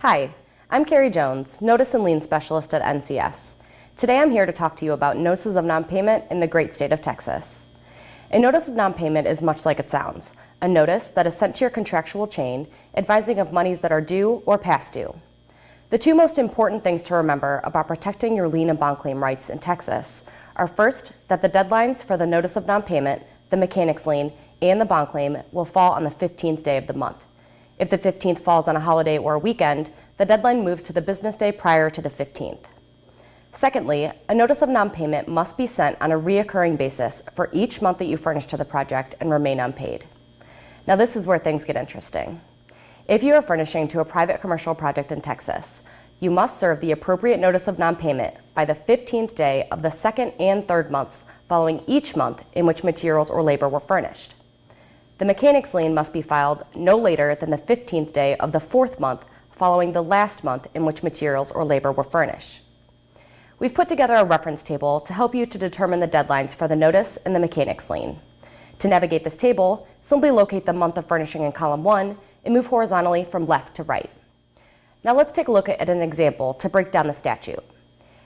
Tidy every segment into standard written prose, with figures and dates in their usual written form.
Hi, I'm Carrie Jones, Notice and Lien Specialist at NCS. Today I'm here to talk to you about notices of non-payment in the great state of Texas. A notice of non-payment is much like it sounds, a notice that is sent to your contractual chain advising of monies that are due or past due. The two most important things to remember about protecting your lien and bond claim rights in Texas are first, that the deadlines for the notice of non-payment, the mechanic's lien, and the bond claim will fall on the 15th day of the month. If the 15th falls on a holiday or a weekend, the deadline moves to the business day prior to the 15th. Secondly, a notice of non-payment must be sent on a reoccurring basis for each month that you furnish to the project and remain unpaid. Now this is where things get interesting. If you are furnishing to a private commercial project in Texas, you must serve the appropriate notice of non-payment by the 15th day of the second and third months following each month in which materials or labor were furnished. The mechanic's lien must be filed no later than the 15th day of the fourth month following the last month in which materials or labor were furnished. We've put together a reference table to help you to determine the deadlines for the notice and the mechanic's lien. To navigate this table, simply locate the month of furnishing in column 1 and move horizontally from left to right. Now let's take a look at an example to break down the statute.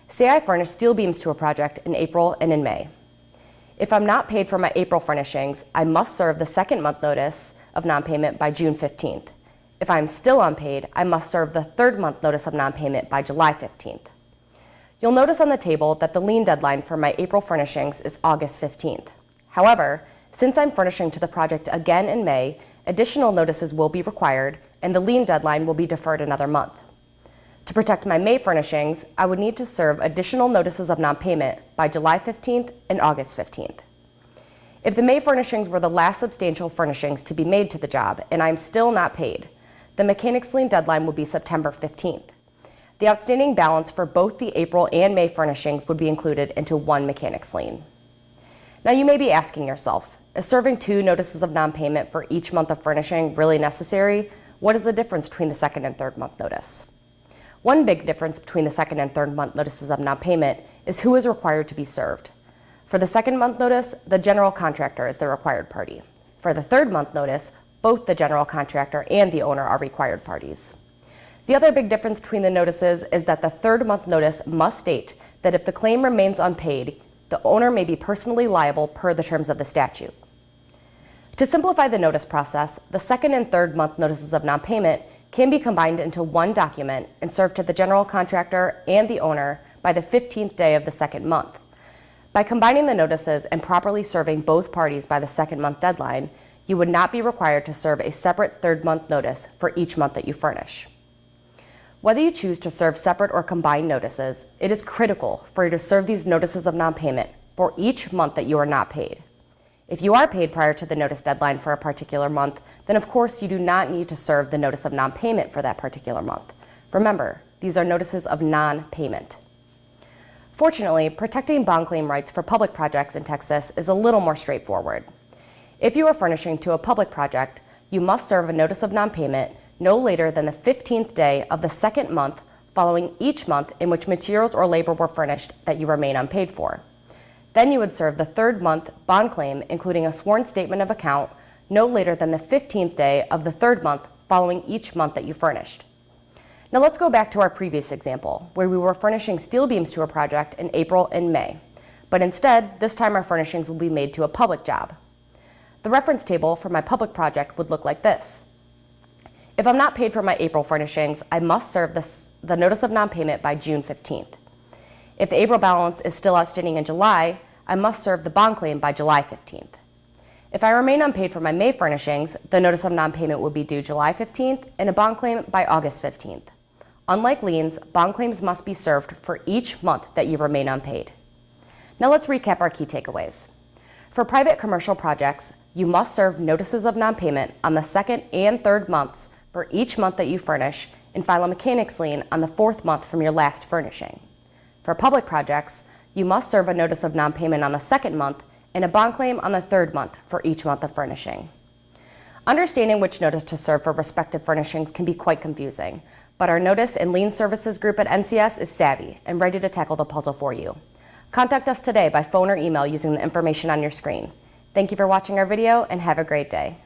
Say I furnish steel beams to a project in April and in May. If I'm not paid for my April furnishings, I must serve the second month notice of non-payment by June 15th. If I'm still unpaid, I must serve the third month notice of non-payment by July 15th. You'll notice on the table that the lien deadline for my April furnishings is August 15th. However, since I'm furnishing to the project again in May, additional notices will be required and the lien deadline will be deferred another month. To protect my May furnishings, I would need to serve additional notices of non-payment by July 15th and August 15th. If the May furnishings were the last substantial furnishings to be made to the job and I'm still not paid, the mechanic's lien deadline would be September 15th. The outstanding balance for both the April and May furnishings would be included into one mechanic's lien. Now you may be asking yourself, is serving two notices of non-payment for each month of furnishing really necessary? What is the difference between the second and third month notice? One big difference between the second and third month notices of non-payment is who is required to be served. For the second month notice, the general contractor is the required party. For the third month notice, both the general contractor and the owner are required parties. The other big difference between the notices is that the third month notice must state that if the claim remains unpaid, the owner may be personally liable per the terms of the statute. To simplify the notice process, the second and third month notices of non-payment can be combined into one document and served to the general contractor and the owner by the 15th day of the second month. By combining the notices and properly serving both parties by the second month deadline, you would not be required to serve a separate third month notice for each month that you furnish. Whether you choose to serve separate or combined notices, it is critical for you to serve these notices of non-payment for each month that you are not paid. If you are paid prior to the notice deadline for a particular month, then of course you do not need to serve the notice of non-payment for that particular month. Remember, these are notices of non-payment. Fortunately, protecting bond claim rights for public projects in Texas is a little more straightforward. If you are furnishing to a public project, you must serve a notice of non-payment no later than the 15th day of the second month following each month in which materials or labor were furnished that you remain unpaid for. Then you would serve the third month bond claim, including a sworn statement of account, no later than the 15th day of the third month following each month that you furnished. Now let's go back to our previous example, where we were furnishing steel beams to a project in April and May. But instead, this time our furnishings will be made to a public job. The reference table for my public project would look like this. If I'm not paid for my April furnishings, I must serve the notice of non-payment by June 15th. If the April balance is still outstanding in July, I must serve the bond claim by July 15th. If I remain unpaid for my May furnishings, the notice of non-payment would be due July 15th and a bond claim by August 15th. Unlike liens, bond claims must be served for each month that you remain unpaid. Now let's recap our key takeaways. For private commercial projects, you must serve notices of non-payment on the second and third months for each month that you furnish and file a mechanic's lien on the fourth month from your last furnishing. For public projects, you must serve a notice of non-payment on the second month and a bond claim on the third month for each month of furnishing. Understanding which notice to serve for respective furnishings can be quite confusing, but our Notice and Lien Services group at NCS is savvy and ready to tackle the puzzle for you. Contact us today by phone or email using the information on your screen. Thank you for watching our video and have a great day.